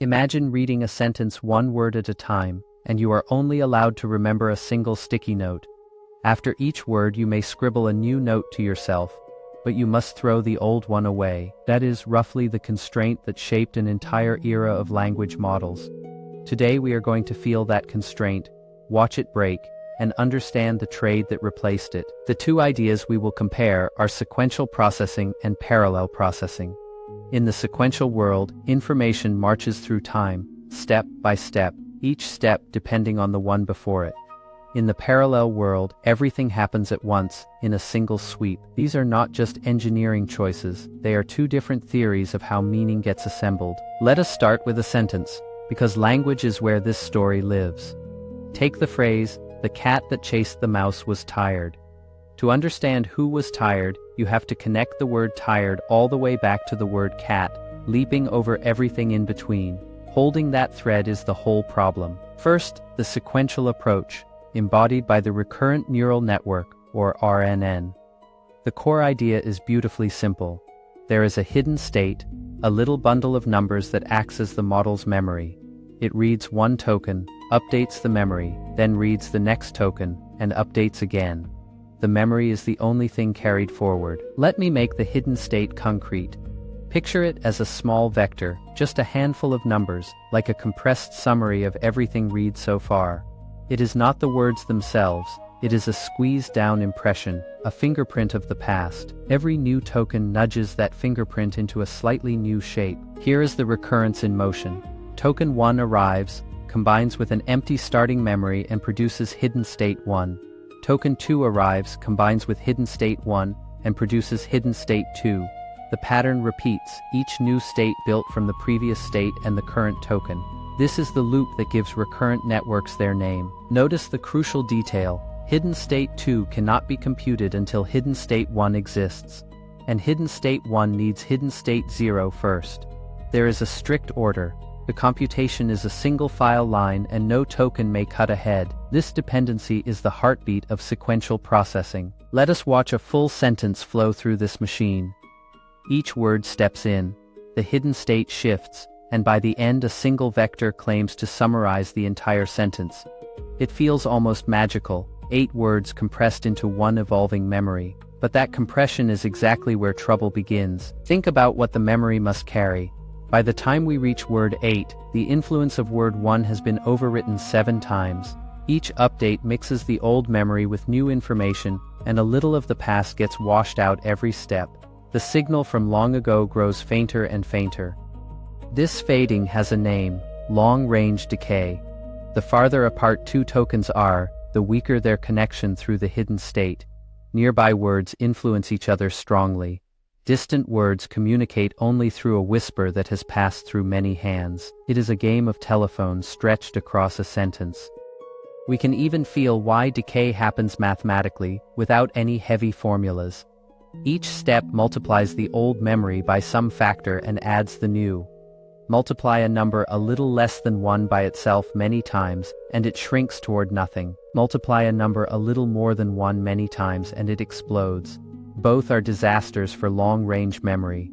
Imagine reading a sentence one word at a time, and you are only allowed to remember a single sticky note. After each word you may scribble a new note to yourself, but you must throw the old one away. That is roughly the constraint that shaped an entire era of language models. Today we are going to feel that constraint, watch it break, and understand the trade that replaced it. The two ideas we will compare are sequential processing and parallel processing. In the sequential world, information marches through time, step by step, each step depending on the one before it. In the parallel world, everything happens at once, in a single sweep. These are not just engineering choices, they are two different theories of how meaning gets assembled. Let us start with a sentence, because language is where this story lives. Take the phrase, "The cat that chased the mouse was tired." To understand who was tired, you have to connect the word tired all the way back to the word cat, leaping over everything in between. Holding that thread is the whole problem. First, the sequential approach, embodied by the recurrent neural network, or RNN. The core idea is beautifully simple. There is a hidden state, a little bundle of numbers that acts as the model's memory. It reads one token, updates the memory, then reads the next token, and updates again. The memory is the only thing carried forward. Let me make the hidden state concrete. Picture it as a small vector, just a handful of numbers, like a compressed summary of everything read so far. It is not the words themselves, it is a squeezed-down impression, a fingerprint of the past. Every new token nudges that fingerprint into a slightly new shape. Here is the recurrence in motion. Token 1 arrives, combines with an empty starting memory and produces hidden state 1. Token 2 arrives, combines with hidden state 1, and produces hidden state 2. The pattern repeats, each new state built from the previous state and the current token. This is the loop that gives recurrent networks their name. Notice the crucial detail. Hidden state 2 cannot be computed until hidden state 1 exists. And hidden state 1 needs hidden state 0 first. There is a strict order. The computation is a single file line and no token may cut ahead. This dependency is the heartbeat of sequential processing. Let us watch a full sentence flow through this machine. Each word steps in, the hidden state shifts, and by the end a single vector claims to summarize the entire sentence. It feels almost magical, 8 words compressed into one evolving memory. But that compression is exactly where trouble begins. Think about what the memory must carry. By the time we reach word 8, the influence of word 1 has been overwritten 7 times. Each update mixes the old memory with new information, and a little of the past gets washed out every step. The signal from long ago grows fainter and fainter. This fading has a name, long-range decay. The farther apart two tokens are, the weaker their connection through the hidden state. Nearby words influence each other strongly. Distant words communicate only through a whisper that has passed through many hands. It is a game of telephone stretched across a sentence. We can even feel why decay happens mathematically, without any heavy formulas. Each step multiplies the old memory by some factor and adds the new. Multiply a number a little less than 1 by itself many times, and it shrinks toward nothing. Multiply a number a little more than 1 many times and it explodes. Both are disasters for long-range memory.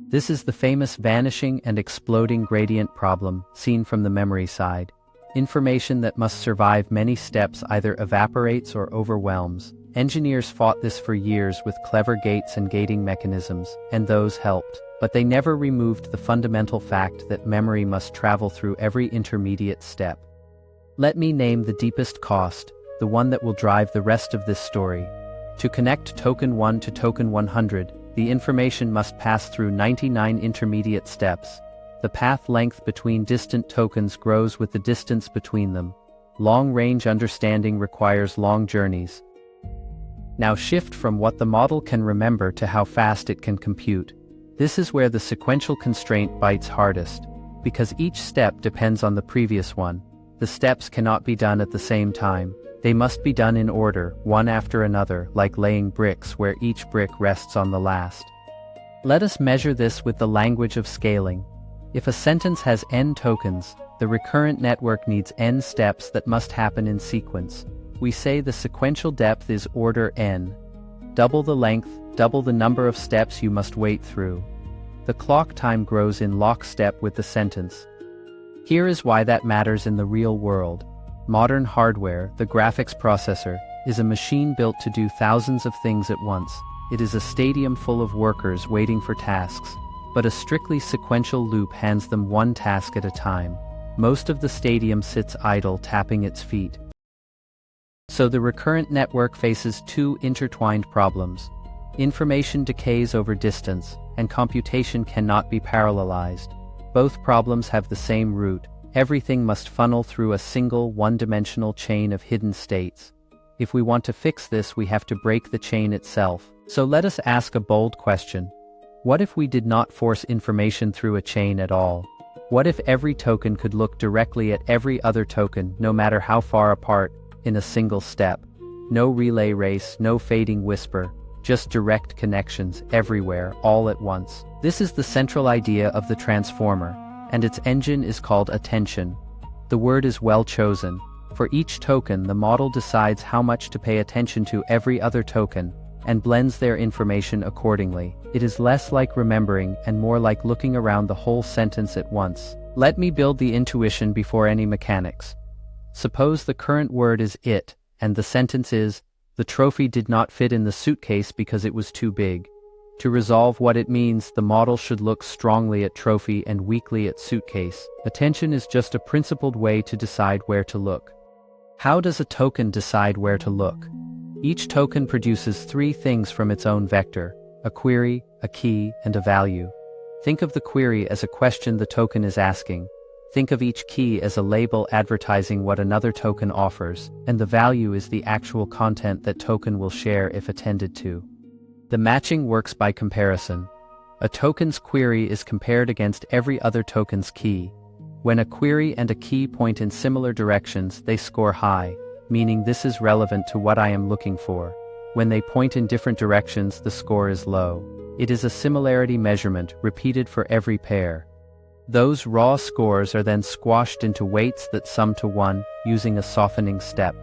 This is the famous vanishing and exploding gradient problem, seen from the memory side. Information that must survive many steps either evaporates or overwhelms. Engineers fought this for years with clever gates and gating mechanisms, and those helped. But they never removed the fundamental fact that memory must travel through every intermediate step. Let me name the deepest cost, the one that will drive the rest of this story. To connect token 1 to token 100, the information must pass through 99 intermediate steps. The path length between distant tokens grows with the distance between them. Long-range understanding requires long journeys. Now shift from what the model can remember to how fast it can compute. This is where the sequential constraint bites hardest, because each step depends on the previous one. The steps cannot be done at the same time. They must be done in order, one after another, like laying bricks where each brick rests on the last. Let us measure this with the language of scaling. If a sentence has n tokens, the recurrent network needs n steps that must happen in sequence. We say the sequential depth is order n. Double the length, double the number of steps you must wait through. The clock time grows in lockstep with the sentence. Here is why that matters in the real world. Modern hardware, the graphics processor, is a machine built to do thousands of things at once. It is a stadium full of workers waiting for tasks, but a strictly sequential loop hands them one task at a time. Most of the stadium sits idle, tapping its feet. So the recurrent network faces two intertwined problems. Information decays over distance, and computation cannot be parallelized. Both problems have the same root. Everything must funnel through a single, one-dimensional chain of hidden states. If we want to fix this, we have to break the chain itself. So let us ask a bold question. What if we did not force information through a chain at all? What if every token could look directly at every other token, no matter how far apart, in a single step? No relay race, no fading whisper, just direct connections everywhere, all at once. This is the central idea of the transformer, and its engine is called attention. The word is well chosen. For each token, the model decides how much to pay attention to every other token, and blends their information accordingly. It is less like remembering and more like looking around the whole sentence at once. Let me build the intuition before any mechanics. Suppose the current word is it, and the sentence is, the trophy did not fit in the suitcase because it was too big. To resolve what it means, the model should look strongly at trophy and weakly at suitcase. Attention is just a principled way to decide where to look. How does a token decide where to look? Each token produces three things from its own vector: a query, a key, and a value. Think of the query as a question the token is asking. Think of each key as a label advertising what another token offers, and the value is the actual content that token will share if attended to. The matching works by comparison. A token's query is compared against every other token's key. When a query and a key point in similar directions, they score high, meaning this is relevant to what I am looking for. When they point in different directions, the score is low. It is a similarity measurement, repeated for every pair. Those raw scores are then squashed into weights that sum to 1, using a softening step.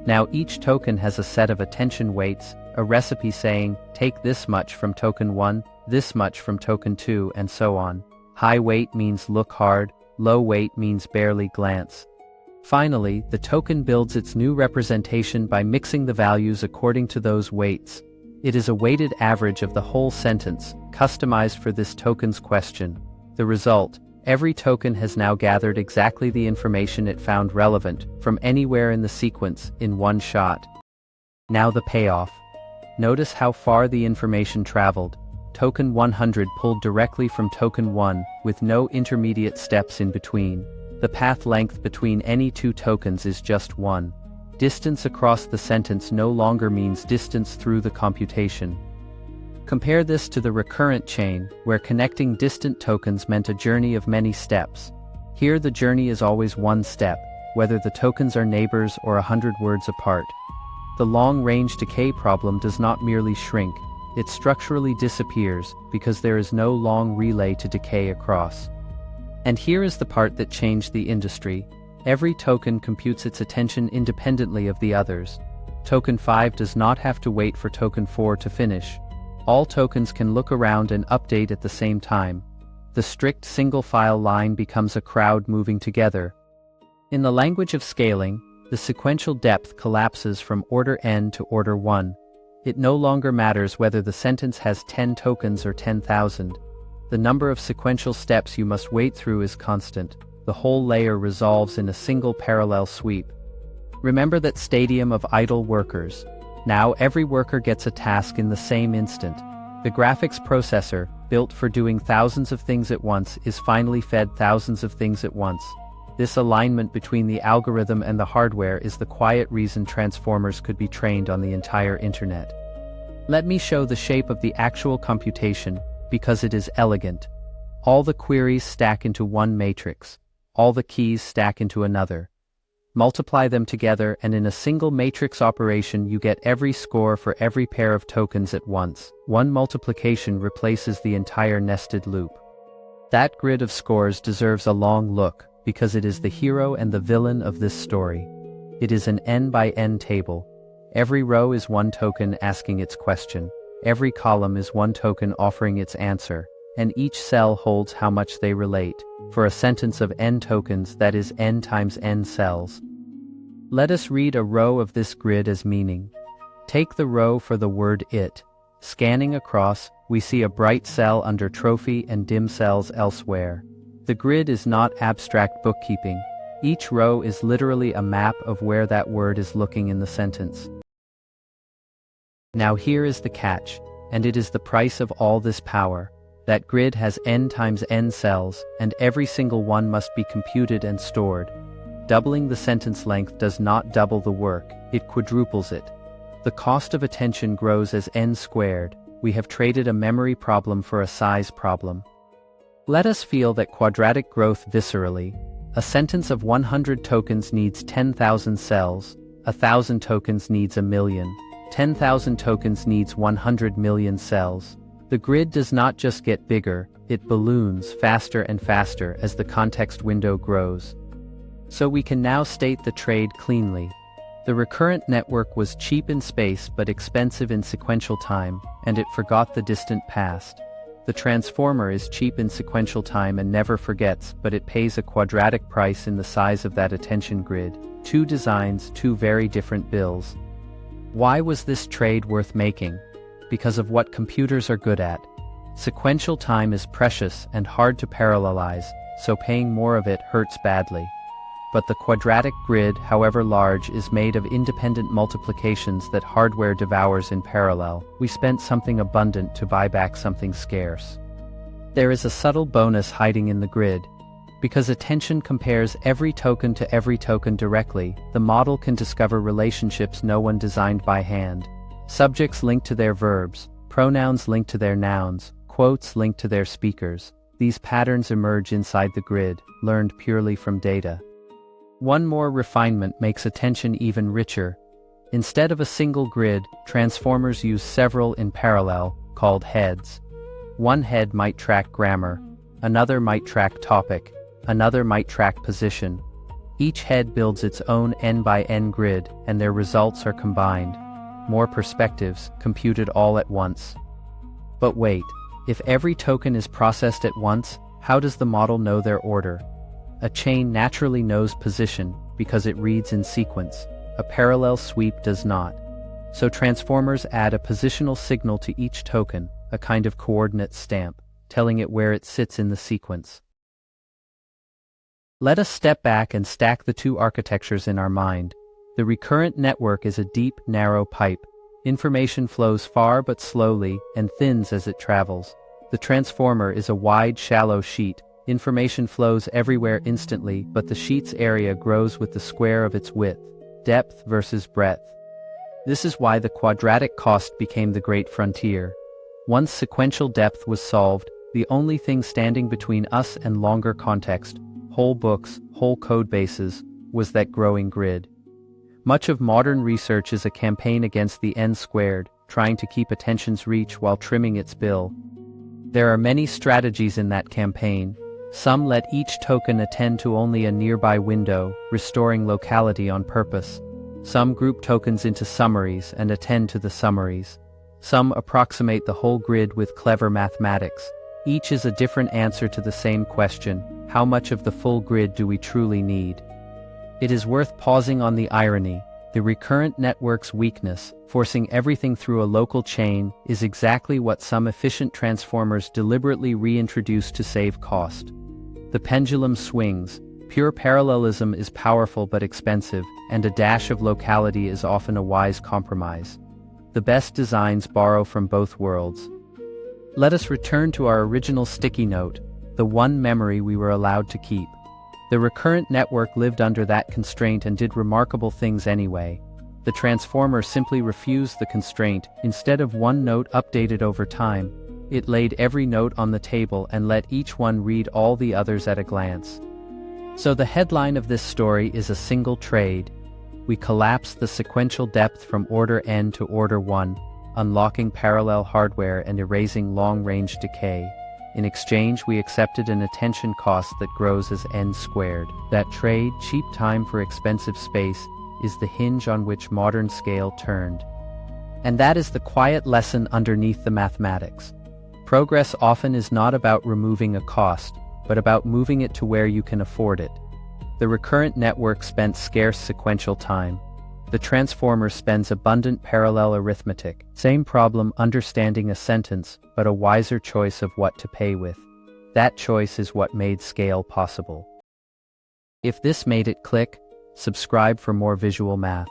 Now each token has a set of attention weights, a recipe saying, take this much from token 1, this much from token 2, and so on. High weight means look hard, low weight means barely glance. Finally, the token builds its new representation by mixing the values according to those weights. It is a weighted average of the whole sentence, customized for this token's question. The result: every token has now gathered exactly the information it found relevant from anywhere in the sequence in one shot. Now the payoff. Notice how far the information traveled. Token 100 pulled directly from token 1, with no intermediate steps in between. The path length between any two tokens is just 1. Distance across the sentence no longer means distance through the computation. Compare this to the recurrent chain, where connecting distant tokens meant a journey of many steps. Here the journey is always one step, whether the tokens are neighbors or 100 words apart. The long-range decay problem does not merely shrink, it structurally disappears because there is no long relay to decay across. And here is the part that changed the industry. Every token computes its attention independently of the others. Token 5 does not have to wait for token 4 to finish. All tokens can look around and update at the same time. The strict single-file line becomes a crowd moving together. In the language of scaling, the sequential depth collapses from order n to order 1. It no longer matters whether the sentence has 10 tokens or 10,000. The number of sequential steps you must wait through is constant. The whole layer resolves in a single parallel sweep. Remember that stadium of idle workers. Now every worker gets a task in the same instant. The graphics processor, built for doing thousands of things at once, is finally fed thousands of things at once. This alignment between the algorithm and the hardware is the quiet reason transformers could be trained on the entire internet. Let me show the shape of the actual computation, because it is elegant. All the queries stack into one matrix. All the keys stack into another. Multiply them together, and in a single matrix operation you get every score for every pair of tokens at once. One multiplication replaces the entire nested loop. That grid of scores deserves a long look, because it is the hero and the villain of this story. It is an n by n table. Every row is one token asking its question. Every column is one token offering its answer. and each cell holds how much they relate. For a sentence of n tokens, that is n times n cells. Let us read a row of this grid as meaning. Take the row for the word it. Scanning across, we see a bright cell under trophy and dim cells elsewhere. The grid is not abstract bookkeeping. Each row is literally a map of where that word is looking in the sentence. Now here is the catch, and it is the price of all this power. That grid has n times n cells, and every single one must be computed and stored. Doubling the sentence length does not double the work, it quadruples it. The cost of attention grows as n squared. We have traded a memory problem for a size problem. Let us feel that quadratic growth viscerally. A sentence of 100 tokens needs 10,000 cells, 1,000 tokens needs 1,000,000, 10,000 tokens needs 100 million cells. The grid does not just get bigger, it balloons faster and faster as the context window grows. So we can now state the trade cleanly. The recurrent network was cheap in space but expensive in sequential time, and it forgot the distant past. The transformer is cheap in sequential time and never forgets, but it pays a quadratic price in the size of that attention grid. Two designs, two very different bills. Why was this trade worth making? Because of what computers are good at. Sequential time is precious and hard to parallelize, so paying more of it hurts badly. But the quadratic grid, however large, is made of independent multiplications that hardware devours in parallel. We spent something abundant to buy back something scarce. There is a subtle bonus hiding in the grid. Because attention compares every token to every token directly, the model can discover relationships no one designed by hand. Subjects linked to their verbs, pronouns linked to their nouns, quotes linked to their speakers. These patterns emerge inside the grid, learned purely from data. One more refinement makes attention even richer. Instead of a single grid, transformers use several in parallel, called heads. One head might track grammar, another might track topic, another might track position. Each head builds its own n by n grid, and their results are combined. More perspectives, computed all at once. But wait, if every token is processed at once, how does the model know their order? A chain naturally knows position because it reads in sequence. A parallel sweep does not. So transformers add a positional signal to each token, a kind of coordinate stamp, telling it where it sits in the sequence. Let us step back and stack the two architectures in our mind. The recurrent network is a deep, narrow pipe. Information flows far but slowly and thins as it travels. The transformer is a wide, shallow sheet. Information flows everywhere instantly, but the sheet's area grows with the square of its width, depth versus breadth. This is why the quadratic cost became the great frontier. Once sequential depth was solved, the only thing standing between us and longer context, whole books, whole code bases, was that growing grid. Much of modern research is a campaign against the n squared, trying to keep attention's reach while trimming its bill. There are many strategies in that campaign. Some let each token attend to only a nearby window, restoring locality on purpose. Some group tokens into summaries and attend to the summaries. Some approximate the whole grid with clever mathematics. Each is a different answer to the same question: how much of the full grid do we truly need? It is worth pausing on the irony. The recurrent network's weakness, forcing everything through a local chain, is exactly what some efficient transformers deliberately reintroduce to save cost. The pendulum swings. Pure parallelism is powerful but expensive, and a dash of locality is often a wise compromise. The best designs borrow from both worlds. Let us return to our original sticky note, the one memory we were allowed to keep. The recurrent network lived under that constraint and did remarkable things anyway. The transformer simply refused the constraint. Instead of one note updated over time, it laid every note on the table and let each one read all the others at a glance. So the headline of this story is a single trade. We collapsed the sequential depth from order n to order 1, unlocking parallel hardware and erasing long-range decay. In exchange, we accepted an attention cost that grows as n squared. That trade, cheap time for expensive space, is the hinge on which modern scale turned. And that is the quiet lesson underneath the mathematics. Progress often is not about removing a cost, but about moving it to where you can afford it. The recurrent network spent scarce sequential time. The transformer spends abundant parallel arithmetic. Same problem understanding a sentence, but a wiser choice of what to pay with. That choice is what made scale possible. If this made it click, subscribe for more visual math.